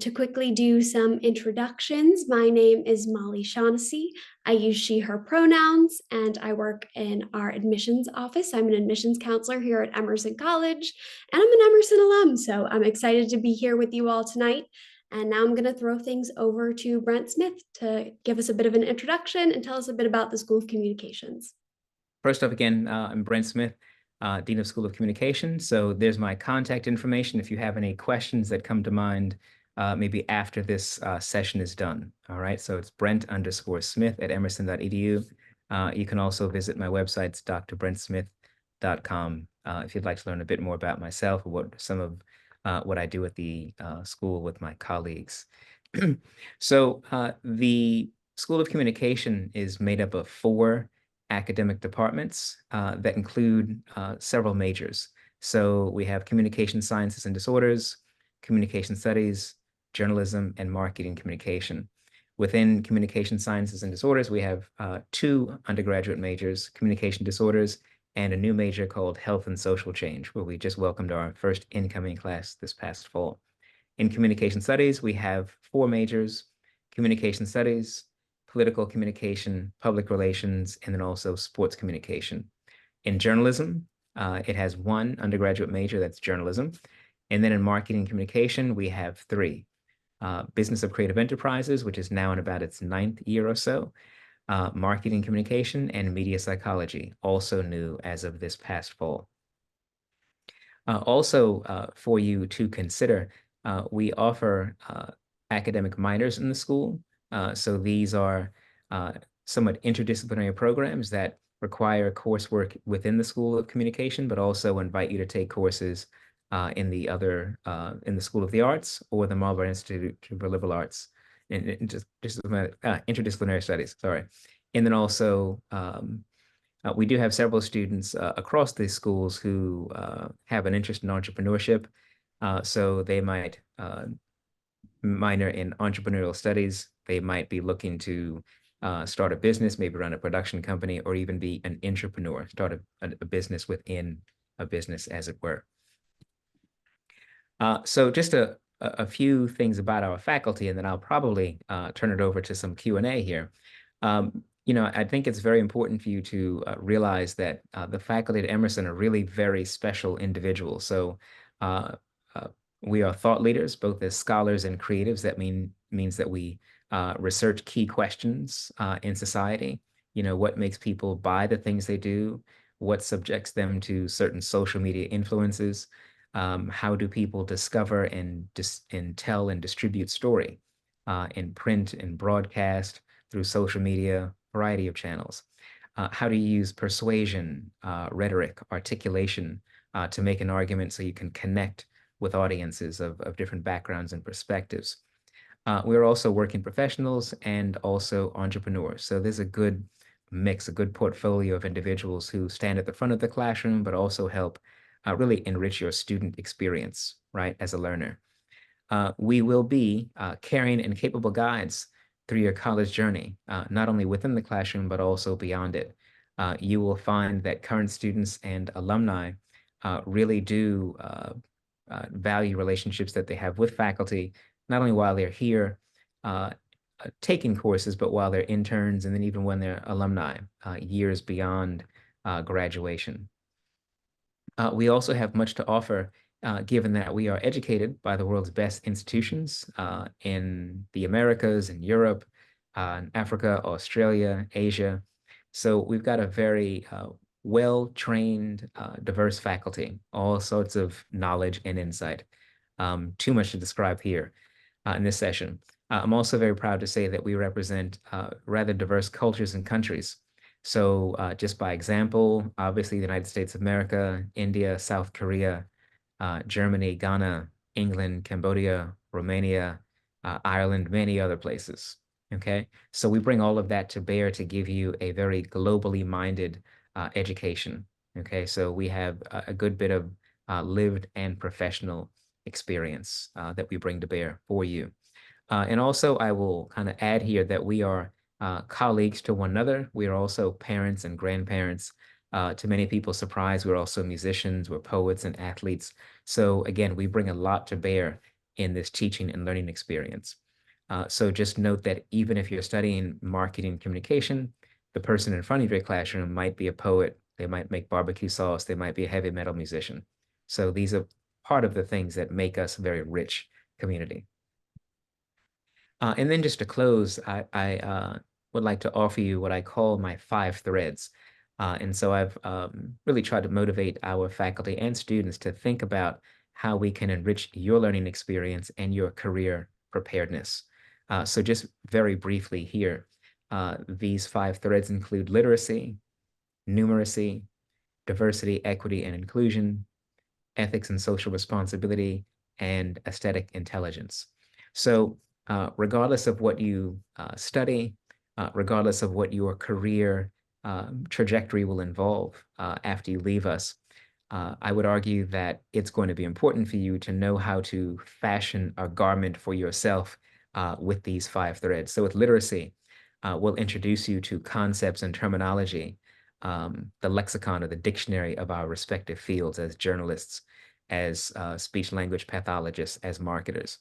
To quickly do some introductions, my name is Molly Shaughnessy. I use she, her pronouns, and I work in our admissions office. I'm an admissions counselor here at Emerson College, and I'm an Emerson alum, so I'm excited to be here with you all tonight. And now I'm going to throw things over to Brent Smith to give us a bit of an introduction and tell us a bit about the School of Communications. First up, again, I'm Brent Smith, Dean of School of Communication. So there's my contact information if you have any questions that come to mind maybe after this session is done. All right, so it's Brent_Smith@emerson.edu. You can also visit my website, it's drbrentsmith.com, if you'd like to learn a bit more about myself or what some of what I do at the school with my colleagues. So the School of Communication is made up of 4 academic departments that include several majors. So we have communication sciences and disorders, communication studies, journalism, and marketing communication. Within communication sciences and disorders, we have 2 undergraduate majors, communication disorders, and a new major called health and social change, where we just welcomed our first incoming class this past fall. In communication studies, we have 4 majors, communication studies, political communication, public relations, and then also sports communication. In journalism, it has 1 undergraduate major, that's journalism. And then in marketing communication, we have 3. Business of Creative Enterprises, which is now in about its 9th year or so, marketing communication, and media psychology, also new as of this past fall. Also, for you to consider, we offer academic minors in the school. So these are somewhat interdisciplinary programs that require coursework within the School of Communication, but also invite you to take courses in the School of the Arts or the Marlborough Institute for Liberal Arts, in just interdisciplinary studies, sorry. And then also, we do have several students across these schools who have an interest in entrepreneurship. So they might minor in entrepreneurial studies. They might be looking to start a business, maybe run a production company, or even be an entrepreneur, start a business within a business, as it were. So just a few things about our faculty, and then I'll probably turn it over to some Q&A here. I think it's very important for you to realize that the faculty at Emerson are really very special individuals. So we are thought leaders, both as scholars and creatives. That means that we research key questions in society. What makes people buy the things they do? What subjects them to certain social media influences? How do people discover and tell and distribute story in print and broadcast, through social media, variety of channels? How do you use persuasion, rhetoric, articulation to make an argument so you can connect with audiences of different backgrounds and perspectives? We're also working professionals and also entrepreneurs. So there's a good mix, a good portfolio of individuals who stand at the front of the classroom, but also help really enrich your student experience, right, as a learner. We will be caring and capable guides through your college journey, not only within the classroom, but also beyond it. You will find that current students and alumni really do value relationships that they have with faculty, not only while they're here taking courses, but while they're interns, and then even when they're alumni, years beyond graduation. We also have much to offer, given that we are educated by the world's best institutions in the Americas, in Europe, in Africa, Australia, Asia. So we've got a very well-trained, diverse faculty, all sorts of knowledge and insight. Too much to describe here in this session. I'm also very proud to say that we represent rather diverse cultures and countries. So just by example, obviously the United States of America, India, South Korea, Germany, Ghana, England, Cambodia, Romania, Ireland, many other places. Okay, so we bring all of that to bear to give you a very globally minded education. Okay, so we have a good bit of lived and professional experience that we bring to bear for you. And also, I will kind of add here that we are colleagues to one another. We are also parents and grandparents. To many people's surprise, we're also musicians, we're poets and athletes. So again, we bring a lot to bear in this teaching and learning experience. So just note that even if you're studying marketing and communication, the person in front of your classroom might be a poet, they might make barbecue sauce, they might be a heavy metal musician. So these are part of the things that make us a very rich community. And then just to close, I would like to offer you what I call my 5 threads. And so I've really tried to motivate our faculty and students to think about how we can enrich your learning experience and your career preparedness. So just very briefly here, these 5 threads include literacy, numeracy, diversity, equity, and inclusion, ethics and social responsibility, and aesthetic intelligence. So regardless of what you study, regardless of what your career trajectory will involve after you leave us, I would argue that it's going to be important for you to know how to fashion a garment for yourself with these 5 threads. So with literacy, we'll introduce you to concepts and terminology, the lexicon or the dictionary of our respective fields as journalists, as speech language pathologists, as marketers.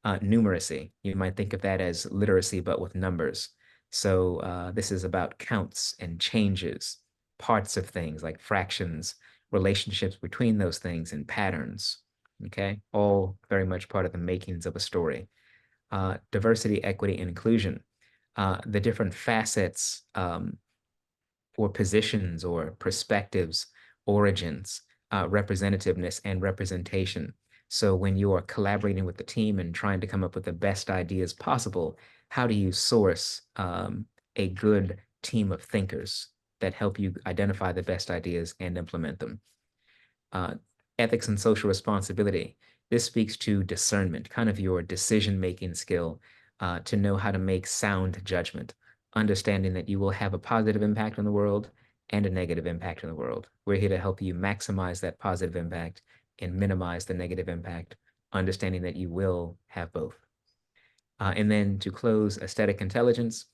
Numeracy, you might think of that as literacy, but with numbers. So this is about counts and changes, parts of things like fractions, relationships between those things, and patterns. Okay, all very much part of the makings of a story. Diversity, equity, and inclusion, the different facets or positions or perspectives, origins, representativeness, and representation. So when you are collaborating with the team and trying to come up with the best ideas possible, how do you source a good team of thinkers that help you identify the best ideas and implement them? Ethics and social responsibility. This speaks to discernment, kind of your decision-making skill to know how to make sound judgment, understanding that you will have a positive impact on the world and a negative impact on the world. We're here to help you maximize that positive impact and minimize the negative impact, understanding that you will have both. And then to close, aesthetic intelligence.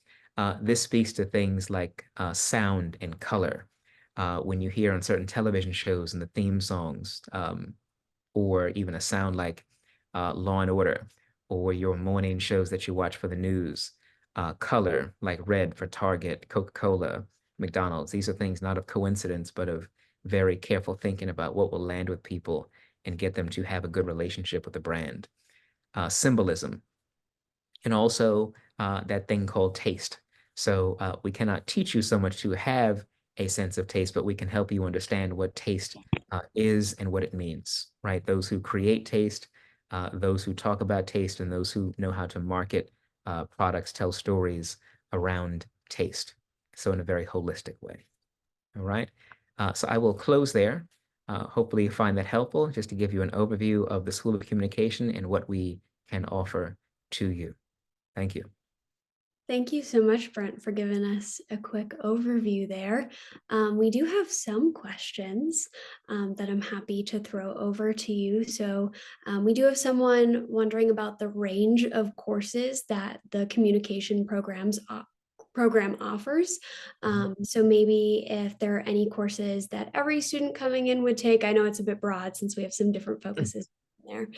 This speaks to things like sound and color. When you hear on certain television shows and the theme songs, or even a sound like Law and Order, or your morning shows that you watch for the news, color like red for Target, Coca-Cola, McDonald's. These are things not of coincidence, but of very careful thinking about what will land with people and get them to have a good relationship with the brand. Symbolism, and also that thing called taste. So we cannot teach you so much to have a sense of taste, but we can help you understand what taste is and what it means, right? Those who create taste, those who talk about taste, and those who know how to market products, tell stories around taste. So in a very holistic way, all right? So I will close there. Hopefully you find that helpful, just to give you an overview of the School of Communication and what we can offer to you. Thank you. Thank you so much, Brent, for giving us a quick overview there. We do have some questions that I'm happy to throw over to you. So we do have someone wondering about the range of courses that the communication program offers. So maybe if there are any courses that every student coming in would take. I know it's a bit broad since we have some different focuses there,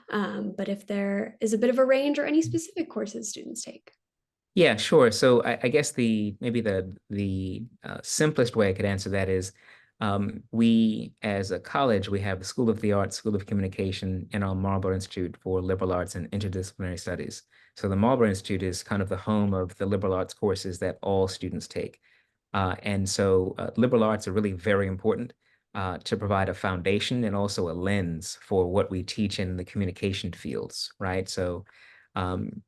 but if there is a bit of a range or any specific courses students take. Yeah, sure. So I guess maybe the simplest way I could answer that is we as a college, we have the School of the Arts, School of Communication, and our Marlborough Institute for Liberal Arts and Interdisciplinary Studies. So the Marlborough Institute is kind of the home of the liberal arts courses that all students take. And so liberal arts are really very important to provide a foundation and also a lens for what we teach in the communication fields, right? So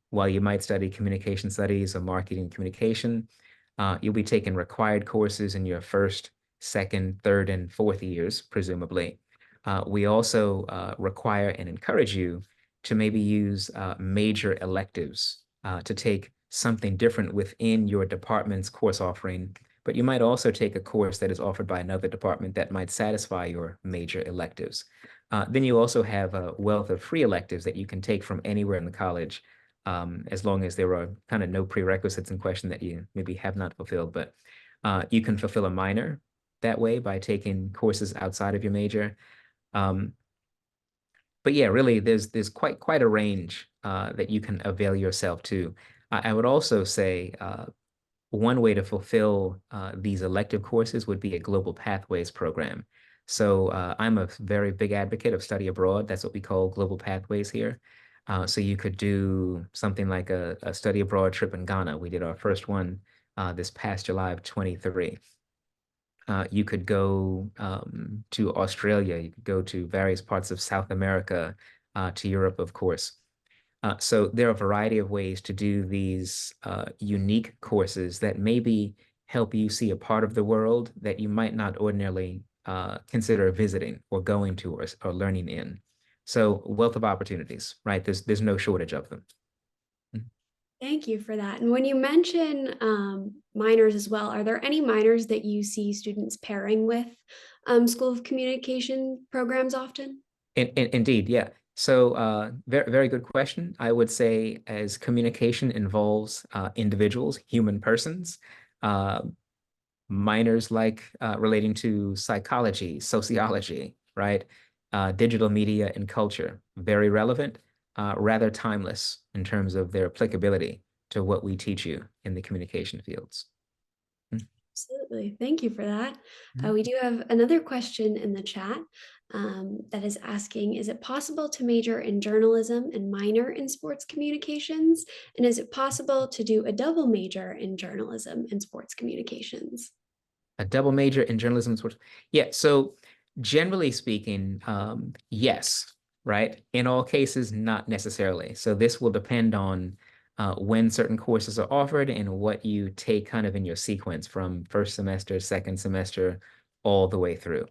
while you might study communication studies or marketing communication, you'll be taking required courses in your first, second, third, and fourth years, presumably. We also require and encourage you to maybe use major electives to take something different within your department's course offering, but you might also take a course that is offered by another department that might satisfy your major electives. Then you also have a wealth of free electives that you can take from anywhere in the college, as long as there are kind of no prerequisites in question that you maybe have not fulfilled. But you can fulfill a minor that way by taking courses outside of your major. But yeah, really, there's quite a range that you can avail yourself to. I would also say one way to fulfill these elective courses would be a global pathways program. So I'm a very big advocate of study abroad. That's what we call global pathways here. So you could do something like a study abroad trip in Ghana. We did our first one this past July of 23. You could go to Australia. You could go to various parts of South America, to Europe, of course. So there are a variety of ways to do these unique courses that maybe help you see a part of the world that you might not ordinarily consider visiting or going to or learning in. So wealth of opportunities, right? There's no shortage of them. Thank you for that. And when you mention minors as well, are there any minors that you see students pairing with School of Communication programs often? Indeed, yeah. So, very good question. I would say as communication involves individuals, human persons, uh, minors like relating to psychology, sociology, right? Digital media and culture, very relevant, rather timeless in terms of their applicability to what we teach you in the communication fields. Absolutely. Thank you for that. Mhm. We do have another question in the chat that is asking, is it possible to major in journalism and minor in sports communications? And is it possible to do a double major in journalism and sports communications? A double major in journalism and sports. Yeah, so generally speaking, yes, right? In all cases, not necessarily. So this will depend on when certain courses are offered and what you take kind of in your sequence from first semester, second semester, all the way through.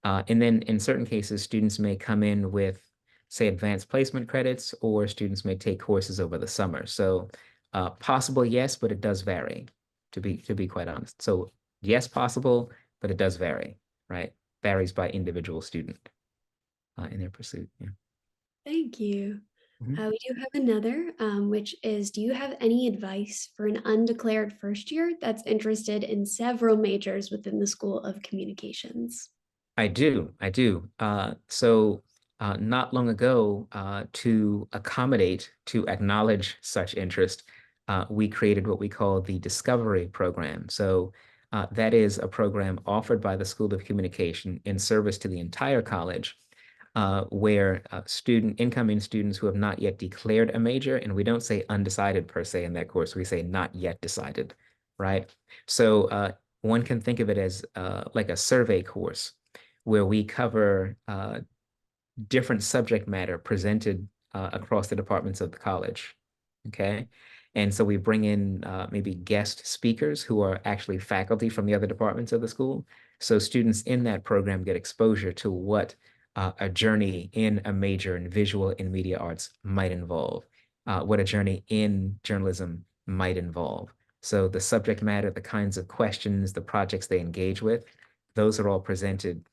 And then in certain cases, students may come in with, say, advanced placement credits, or students may take courses over the summer. So possible, yes, but it does vary, to be quite honest. So yes, possible, but it does vary, right? Varies by individual student in their pursuit. Yeah. Thank you. Mhm. We do have another, which is, do you have any advice for an undeclared first year that's interested in several majors within the School of Communications? I do, I do. Not long ago, to accommodate, to acknowledge such interest, we created what we call the Discovery Program. So that is a program offered by the School of Communication in service to the entire college, where incoming students who have not yet declared a major, and we don't say undecided per se in that course, we say not yet decided, right? So one can think of it as like a survey course where we cover different subject matter presented across the departments of the college. Okay. And so we bring in maybe guest speakers who are actually faculty from the other departments of the school. So students in that program get exposure to what a journey in a major in visual and media arts might involve, what a journey in journalism might involve. So the subject matter, the kinds of questions, the projects they engage with, those are all presented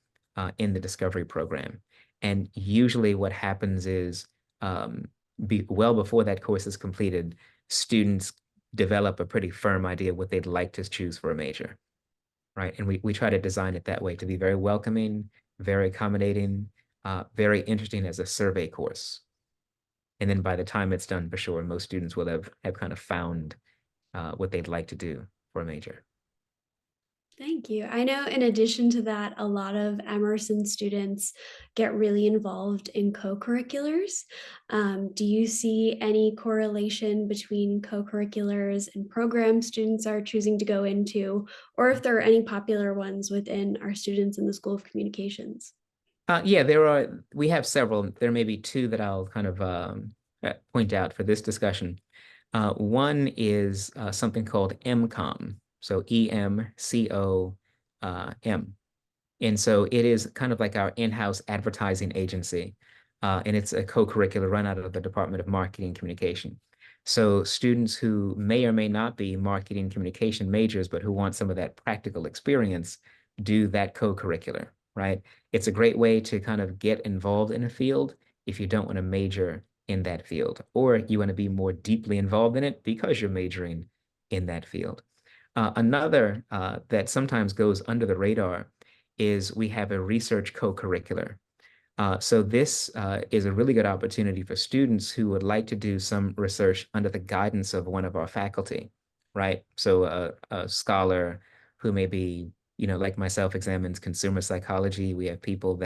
in the discovery program. And usually what happens is well before that course is completed, students develop a pretty firm idea what they'd like to choose for a major, right? And we try to design it that way to be very welcoming, very accommodating, very interesting as a survey course. And then by the time it's done, for sure, most students will have kind of found what they'd like to do for a major. Thank you. I know in addition to that, a lot of Emerson students get really involved in co-curriculars. Do you see any correlation between co-curriculars and programs students are choosing to go into, or if there are any popular ones within our students in the School of Communications? Yeah, we have several. There may be two that I'll kind of point out for this discussion. One is something called MCOM, so EMCOM. And so it is kind of like our in-house advertising agency, and it's a co-curricular run out of the Department of Marketing and Communication. So students who may or may not be marketing communication majors, but who want some of that practical experience, do that co-curricular, right? It's a great way to kind of get involved in a field if you don't want to major in that field, or you want to be more deeply involved in it because you're majoring in that field. Another that sometimes goes under the radar is we have a research co-curricular. So this is a really good opportunity for students who would like to do some research under the guidance of one of our faculty, right? So a scholar who maybe, like myself, examines consumer psychology. We have people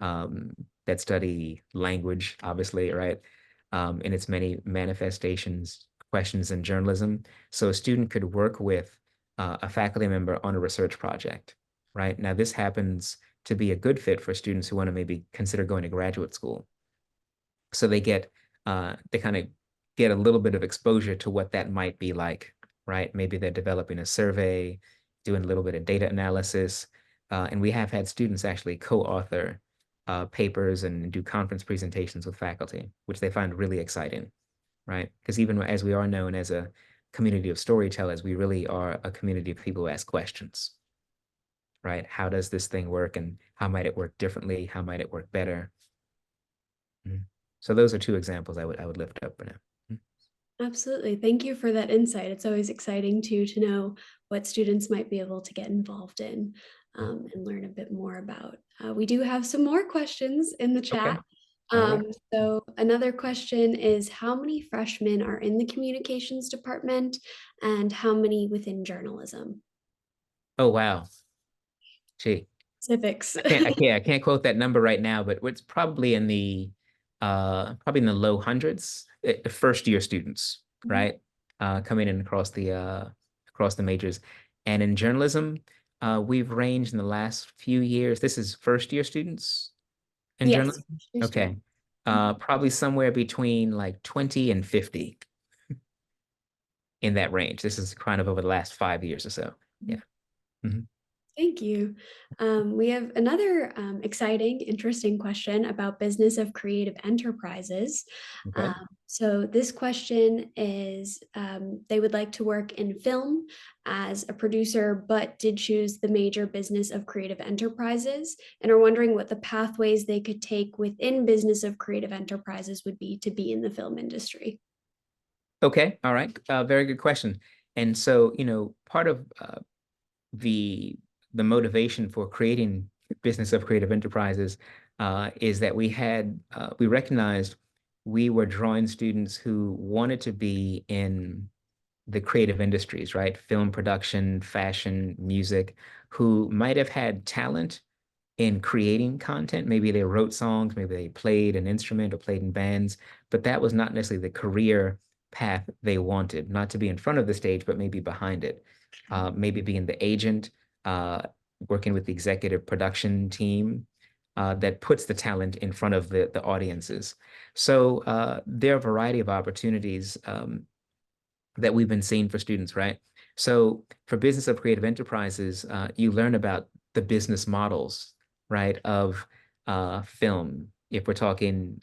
um, that study language, obviously, right? In its many manifestations, questions in journalism. So a student could work with a faculty member on a research project, right? Now, this happens to be a good fit for students who want to maybe consider going to graduate school. So they kind of get a little bit of exposure to what that might be like, right? Maybe they're developing a survey, doing a little bit of data analysis. And we have had students actually co-author papers and do conference presentations with faculty, which they find really exciting, right? Because even as we are known as a community of storytellers, we really are a community of people who ask questions, right? How does this thing work and how might it work differently? How might it work better? Mhm. So those are two examples I would lift up for now. Mhm. Absolutely. Thank you for that insight. It's always exciting to know what students might be able to get involved in and learn a bit more about. We do have some more questions in the Okay. chat. All right. So another question is how many freshmen are in the communications department and how many within journalism? Oh wow. Gee. Specifics. I can't quote that number right now, but it's probably in the low hundreds, first year students, right? Coming in across the majors. And in journalism, we've ranged in the last few years. This is first year students in Yes. journalism? Okay. Probably somewhere between like 20 and 50 in that range. This is kind of over the last 5 years or so. Yeah. Mhm. Thank you. We have another exciting, interesting question about business of creative enterprises. Okay. So this question is, they would like to work in film as a producer, but did choose the major business of creative enterprises and are wondering what the pathways they could take within business of creative enterprises would be to be in the film industry. Okay. All right. Very good question. And so, part of the the motivation for creating business of creative enterprises is that we recognized we were drawing students who wanted to be in the creative industries, right? Film production, fashion, music, who might have had talent in creating content. Maybe they wrote songs, maybe they played an instrument or played in bands, but that was not necessarily the career path they wanted, not to be in front of the stage, but maybe behind it. Maybe being the agent, uh, working with the executive production team that puts the talent in front of the audiences. So there are a variety of opportunities that we've been seeing for students, right? So for business of creative enterprises, you learn about the business models, right, of film. If we're talking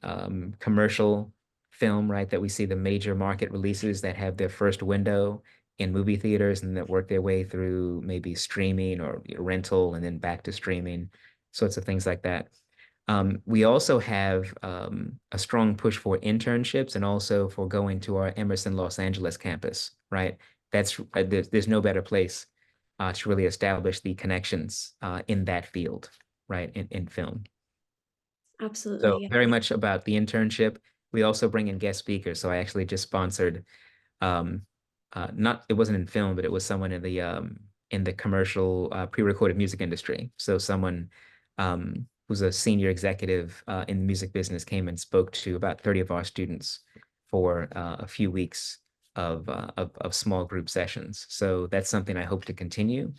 commercial film, right, that we see the major market releases that have their first window in movie theaters and that work their way through maybe streaming or rental and then back to streaming, sorts of things like that. We also have a strong push for internships and also for going to our Emerson Los Angeles campus, right? There's no better place to really establish the connections in that field, right? In film. So Absolutely. very much about the internship. We also bring in guest speakers. So I actually just sponsored um, not it wasn't in film, but it was someone in the commercial pre-recorded music industry. So someone who's a senior executive in the music business came and spoke to about 30 of our students for a few weeks of small group sessions. So that's something I hope to continue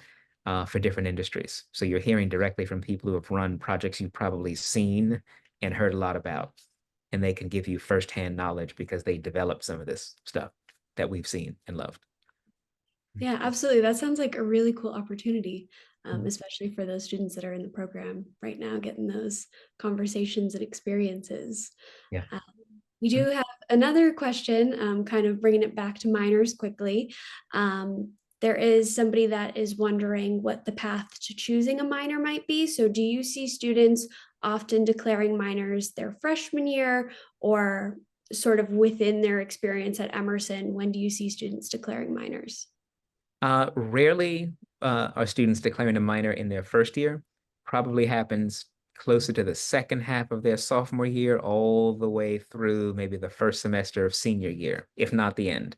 for different industries. So you're hearing directly from people who have run projects you've probably seen and heard a lot about, and they can give you firsthand knowledge because they developed some of this stuff that we've seen and loved. Yeah, absolutely. That sounds like a really cool opportunity, Mhm. especially for those students that are in the program right now, getting those conversations and experiences. Yeah. Um, we do Mhm. have another question, kind of bringing it back to minors quickly. There is somebody that is wondering what the path to choosing a minor might be. So, do you see students often declaring minors their freshman year or sort of within their experience at Emerson? When do you see students declaring minors? Rarely are students declaring a minor in their first year. Probably happens closer to the second half of their sophomore year, all the way through maybe the first semester of senior year, if not the end.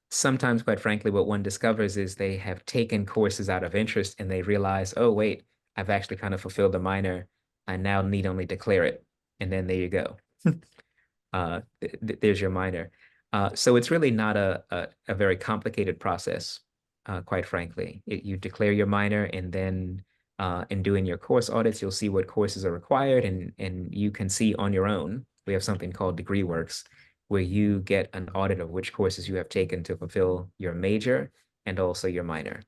Sometimes, quite frankly, what one discovers is they have taken courses out of interest and they realize, oh, wait, I've actually kind of fulfilled the minor. I now need only declare it. And then there you go. There's your minor. So it's really not a very complicated process, quite frankly. You declare your minor, and then in doing your course audits, you'll see what courses are required, and you can see on your own. We have something called Degree Works, where you get an audit of which courses you have taken to fulfill your major and also your minor.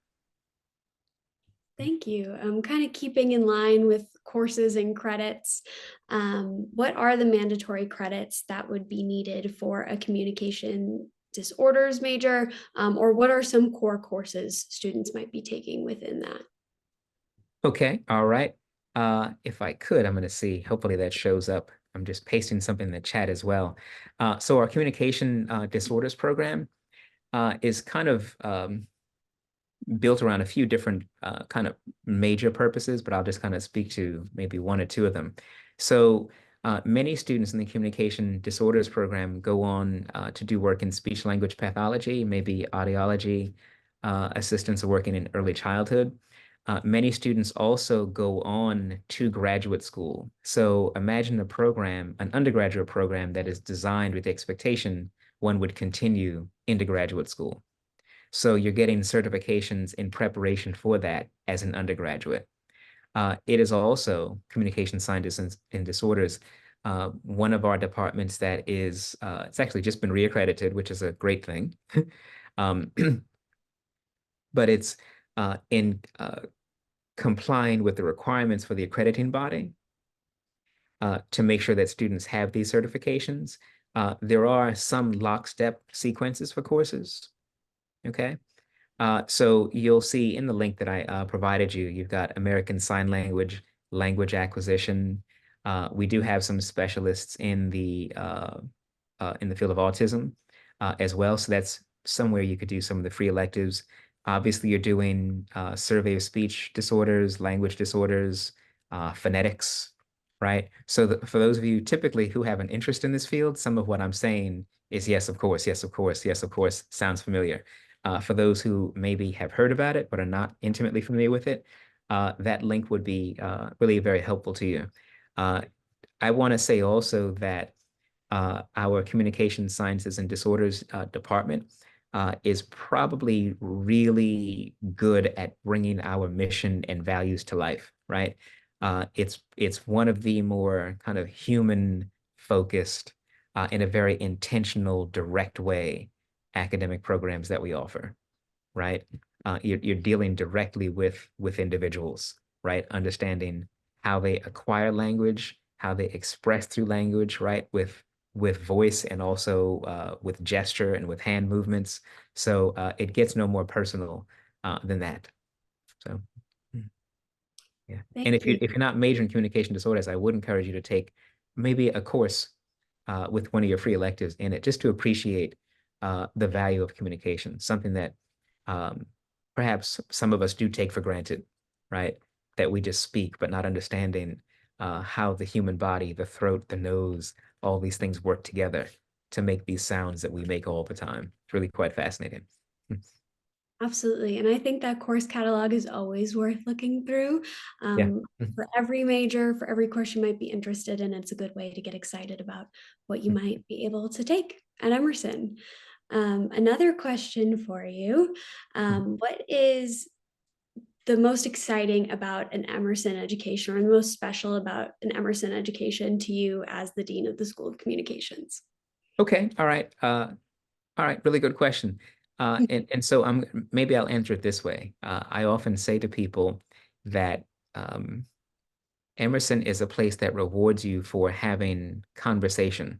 Thank you. Kind of keeping in line with courses and credits, what are the mandatory credits that would be needed for a communication disorders major, or what are some core courses students might be taking within that? Okay, all right. If I could, I'm going to see. Hopefully that shows up. I'm just pasting something in the chat as well. So our communication disorders program is kind of built around a few different kind of major purposes, but I'll just kind of speak to maybe one or two of them. So many students in the communication disorders program go on to do work in speech language pathology, maybe audiology, assistance working in early childhood. Many students also go on to graduate school. So imagine a program, an undergraduate program that is designed with the expectation one would continue into graduate school. So you're getting certifications in preparation for that as an undergraduate. It is also communication scientists and disorders. One of our departments that is, it's actually just been reaccredited, which is a great thing. um, but it's in complying with the requirements for the accrediting body to make sure that students have these certifications. There are some lockstep sequences for courses, okay? So you'll see in the link that I provided you, you've got American Sign Language, language acquisition. We do have some specialists in the field of autism as well. So that's somewhere you could do some of the free electives. Obviously, you're doing survey of speech disorders, language disorders, phonetics, right? So for those of you typically who have an interest in this field, some of what I'm saying is yes, of course, yes, of course, yes, of course, sounds familiar. For those who maybe have heard about it but are not intimately familiar with it, that link would be really very helpful to you. I want to say also that our communication sciences and disorders department is probably really good at bringing our mission and values to life, right? It's one of the more kind of human focused in a very intentional, direct way academic programs that we offer, right? You're dealing directly with individuals, right? Understanding how they acquire language, how they express through language, right? With voice and also with gesture and with hand movements. So it gets no more personal than that. So yeah. And Thank you. if you're not majoring in communication disorders, I would encourage you to take maybe a course with one of your free electives in it, just to appreciate the value of communication, something that um, perhaps some of us do take for granted, right? That we just speak, but not understanding how the human body, the throat, the nose, all these things work together to make these sounds that we make all the time. It's really quite fascinating. Absolutely. And I think that course catalog is always worth looking through. Yeah. For every major, for every course you might be interested in, it's a good way to get excited about what you might be able to take at Emerson. Another question for you. What is the most exciting about an Emerson education, or the most special about an Emerson education to you as the Dean of the School of Communications? Okay. All right. All right. Really good question. And so maybe I'll answer it this way. I often say to people that um, Emerson is a place that rewards you for having conversation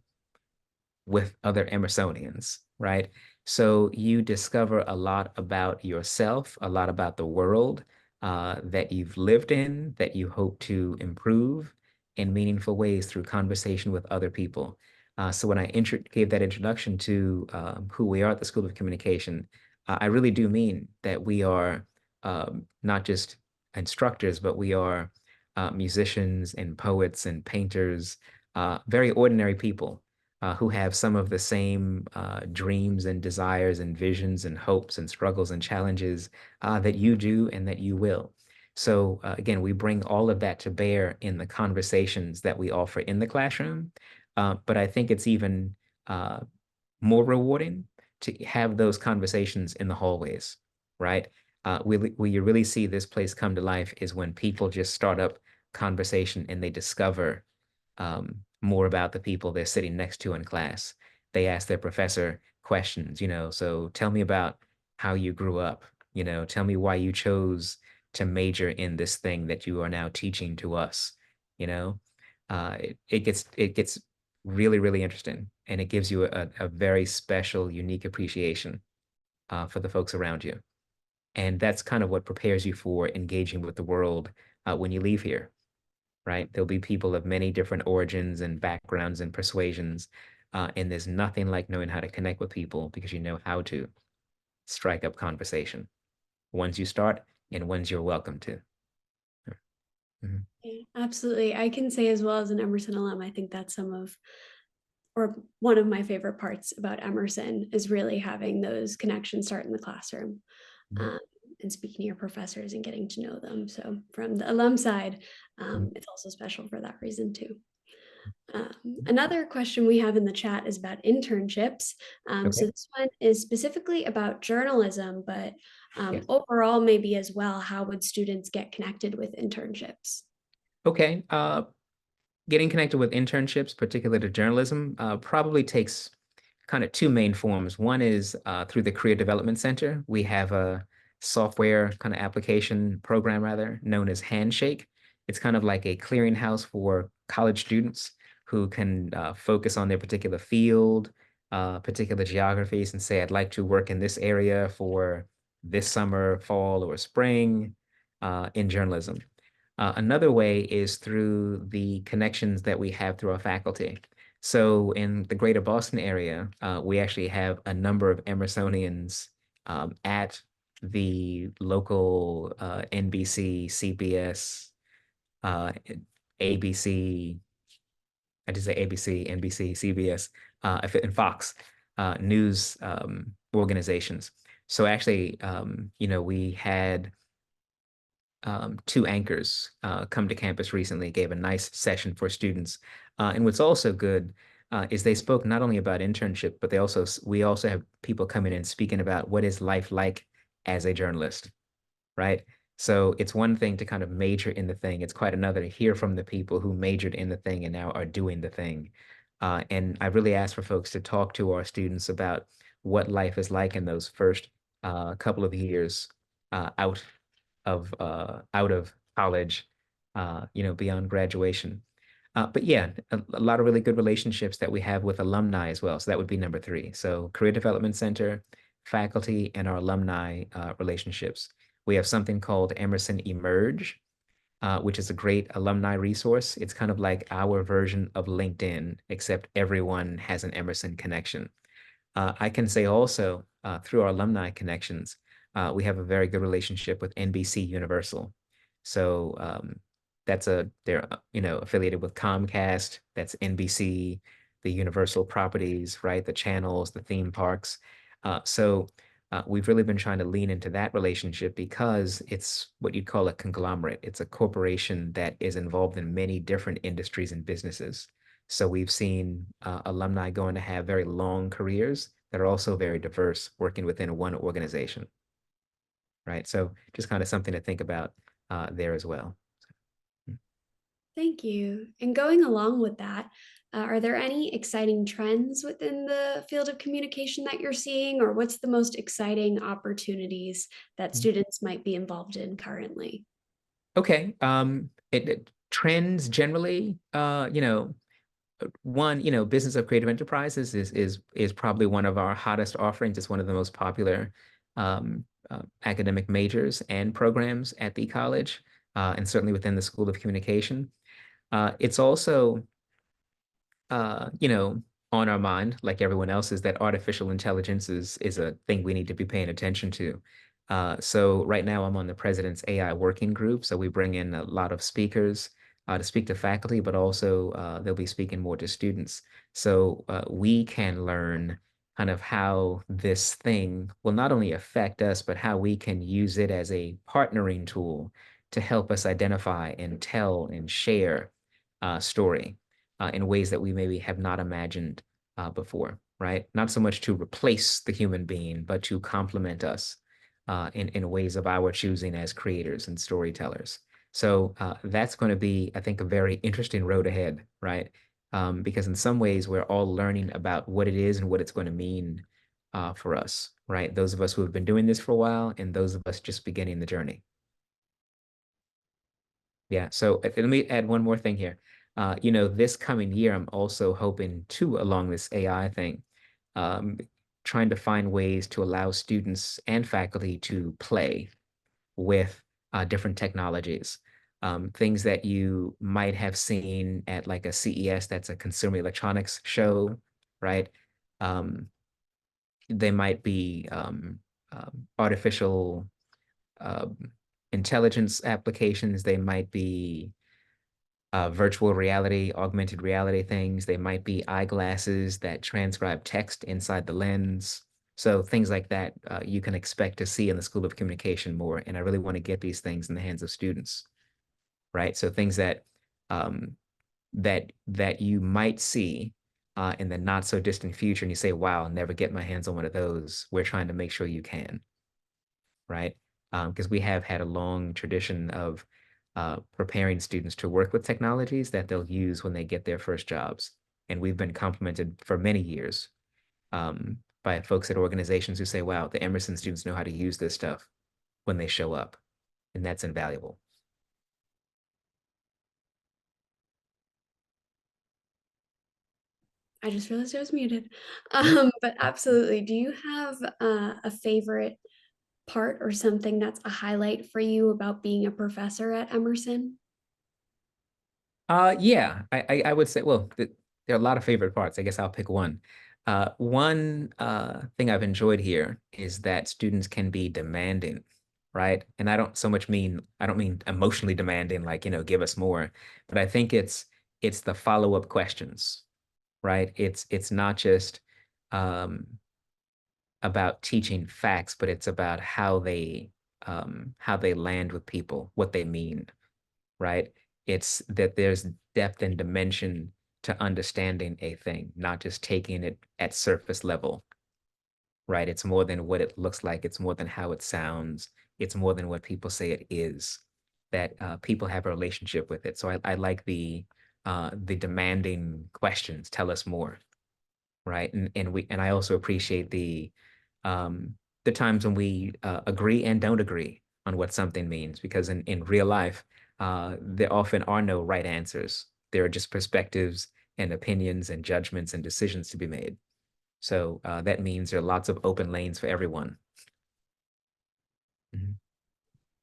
with other Emersonians, right? So you discover a lot about yourself, a lot about the world that you've lived in, that you hope to improve in meaningful ways through conversation with other people. So when I gave that introduction to who we are at the School of Communication, I really do mean that we are not just instructors, but we are musicians and poets and painters, very ordinary people who have some of the same dreams and desires and visions and hopes and struggles and challenges that you do and that you will. So again, we bring all of that to bear in the conversations that we offer in the classroom. But I think it's even uh, more rewarding to have those conversations in the hallways, right? Where you really see this place come to life is when people just start up conversation and they discover more about the people they're sitting next to in class. They ask their professor questions, so tell me about how you grew up, tell me why you chose to major in this thing that you are now teaching to us, you know. It gets really, really interesting. And it gives you a very special, unique appreciation for the folks around you. And that's kind of what prepares you for engaging with the world when you leave here, right? There'll be people of many different origins and backgrounds and persuasions. And there's nothing like knowing how to connect with people because you know how to strike up conversation. Ones you start and ones you're welcome to. Mhm. Yeah, absolutely. I can say as well as an Emerson alum, I think that's some of or one of my favorite parts about Emerson is really having those connections start in the classroom, Mhm. um, and speaking to your professors and getting to know them. So from the alum side, Mhm. it's also special for that reason too. Another question we have in the chat is about internships. So Okay. this one is specifically about journalism, but Yes. overall, maybe as well, how would students get connected with internships? Okay. Getting connected with internships, particularly to journalism, probably takes kind of two main forms. One is through the Career Development Center. We have a software kind of application program, rather, known as Handshake. It's kind of like a clearinghouse for college students who can focus on their particular field, particular geographies, and say, I'd like to work in this area for this summer, fall, or spring in journalism. Another way is through the connections that we have through our faculty. So in the greater Boston area, we actually have a number of Emersonians at the local NBC, CBS, uh, ABC, I just say ABC, NBC, CBS, and Fox news organizations. So actually, we had two anchors come to campus recently, gave a nice session for students. And what's also good is they spoke not only about internship, but we also have people coming in speaking about what is life like as a journalist, right? So it's one thing to kind of major in the thing. It's quite another to hear from the people who majored in the thing and now are doing the thing. And I really ask for folks to talk to our students about what life is like in those first couple of years out of college, beyond graduation. But yeah, a lot of really good relationships that we have with alumni as well. So that would be number three. So Career Development Center, faculty, and our alumni relationships. We have something called Emerson Emerge, which is a great alumni resource. It's kind of like our version of LinkedIn, except everyone has an Emerson connection. I can say also through our alumni connections, we have a very good relationship with NBC Universal. So they're affiliated with Comcast. That's NBC, the Universal properties, right? The channels, the theme parks. So we've really been trying to lean into that relationship because it's what you'd call a conglomerate. It's a corporation that is involved in many different industries and businesses. So we've seen alumni going to have very long careers that are also very diverse working within one organization, right? So just kind of something to think about there as well. Thank you. And going along with that, are there any exciting trends within the field of communication that you're seeing, or what's the most exciting opportunities that Mm. students might be involved in currently? Okay. Trends generally, one, business of creative enterprises is probably one of our hottest offerings. It's one of the most popular academic majors and programs at the college, and certainly within the School of Communication. It's also, on our mind, like everyone else, is that artificial intelligence is a thing we need to be paying attention to. So right now I'm on the president's AI working group. So we bring in a lot of speakers to speak to faculty, but also they'll be speaking more to students. So we can learn kind of how this thing will not only affect us, but how we can use it as a partnering tool to help us identify and tell and share story in ways that we maybe have not imagined before, right? Not so much to replace the human being, but to complement us in ways of our choosing as creators and storytellers. So that's going to be, I think, a very interesting road ahead, right? Because in some ways, we're all learning about what it is and what it's going to mean for us, right? Those of us who have been doing this for a while and those of us just beginning the journey. Yeah, so let me add one more thing here. This coming year, I'm also hoping to, along this AI thing, um, trying to find ways to allow students and faculty to play with different technologies. Things that you might have seen at like a CES, that's a Consumer Electronics show, right? Um, they might be artificial um, intelligence applications. They might be virtual reality, augmented reality things. They might be eyeglasses that transcribe text inside the lens. So things like that you can expect to see in the School of Communication more. And I really want to get these things in the hands of students, right? So things um, that you might see in the not so distant future, and you say, "Wow, I'll never get my hands on one of those." We're trying to make sure you can, right? Because we have had a long tradition of preparing students to work with technologies that they'll use when they get their first jobs. And we've been complimented for many years by folks at organizations who say, wow, the Emerson students know how to use this stuff when they show up. And that's invaluable. I just realized I was muted. Yeah. But absolutely. Do you have a favorite part or something that's a highlight for you about being a professor at Emerson? Yeah, I would say, well, there are a lot of favorite parts. I guess I'll pick one. One thing I've enjoyed here is that students can be demanding, right? And I don't mean emotionally demanding, like, give us more, but I think it's the follow-up questions, right? It's not just um, about teaching facts, but it's about how they land with people, what they mean, right? It's that there's depth and dimension to understanding a thing, not just taking it at surface level, right? It's more than what it looks like. It's more than how it sounds. It's more than what people say it is, that people have a relationship with it. So I like the demanding questions. Tell us more, right? And I also appreciate the times when we agree and don't agree on what something means, because in real life, there often are no right answers. There are just perspectives and opinions and judgments and decisions to be made. So that means there are lots of open lanes for everyone. Mhm.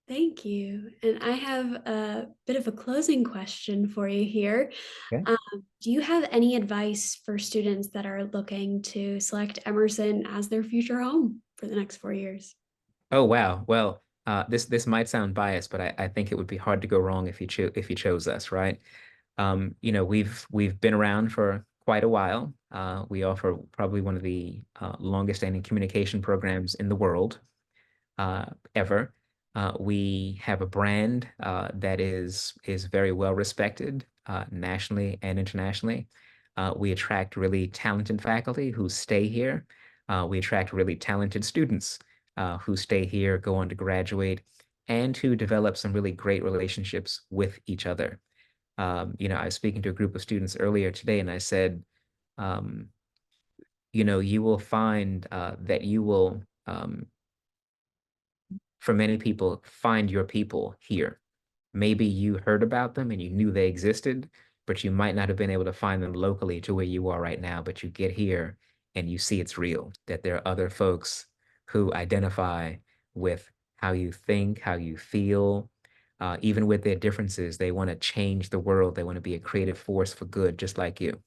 Thank you. And I have a bit of a closing question for you here. Okay. Um, do you have any advice for students that are looking to select Emerson as their future home for the next 4 years? Oh wow. Well, this might sound biased, but I think it would be hard to go wrong if you chose us, right? We've been around for quite a while. We offer probably one of the longest standing communication programs in the world ever. We have a brand that is very well respected nationally and internationally. We attract really talented faculty who stay here. We attract really talented students who stay here, go on to graduate, and who develop some really great relationships with each other. I was speaking to a group of students earlier today, and I said, um, you will find that you will for many people, find your people here. Maybe you heard about them and you knew they existed, but you might not have been able to find them locally to where you are right now. But you get here and you see it's real, that there are other folks who identify with how you think, how you feel, even with their differences. They want to change the world. They want to be a creative force for good, just like you.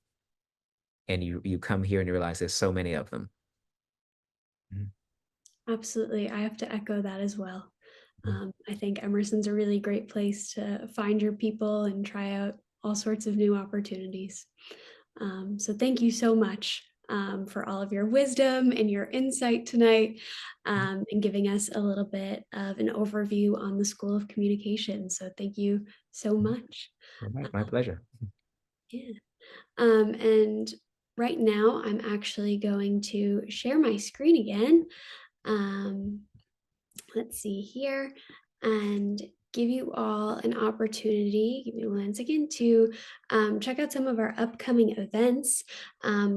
And you come here and you realize there's so many of them. Mhm. Absolutely. I have to echo that as well. Mm. I think Emerson's a really great place to find your people and try out all sorts of new opportunities. So thank you so much for all of your wisdom and your insight tonight, and giving us a little bit of an overview on the School of Communication. So thank you so much. All right, my Uh, pleasure. yeah. And right now, I'm actually going to share my screen again. Um, let's see here, and give you all an opportunity, give me one second, to check out some of our upcoming events.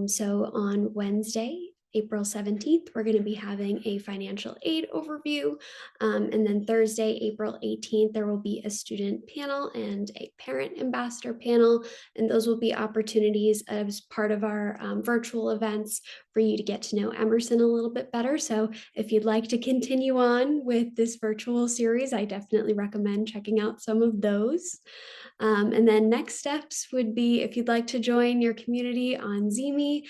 So on Wednesday, April 17th, we're going to be having a financial aid overview. And then Thursday, April 18th, there will be a student panel and a parent ambassador panel. And those will be opportunities as part of our virtual events for you to get to know Emerson a little bit better. So if you'd like to continue on with this virtual series, I definitely recommend checking out some of those. And then next steps would be if you'd like to join your community on Zeme.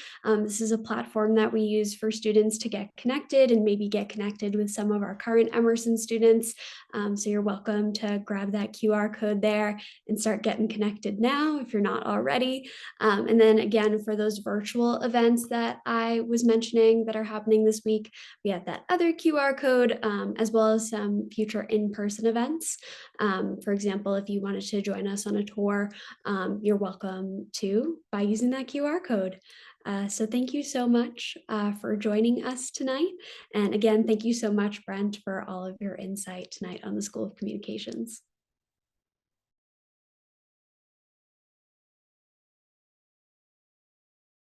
This is a platform that we use for students to get connected and maybe get connected with some of our current Emerson students. So you're welcome to grab that QR code there and start getting connected now if you're not already. And then again, for those virtual events that I was mentioning that are happening this week, we have that other QR code, as well as some future in-person events. For example, if you wanted to join us on a tour, you're welcome to by using that QR code. So thank you so much for joining us tonight. And again, thank you so much, Brent, for all of your insight tonight on the School of Communications.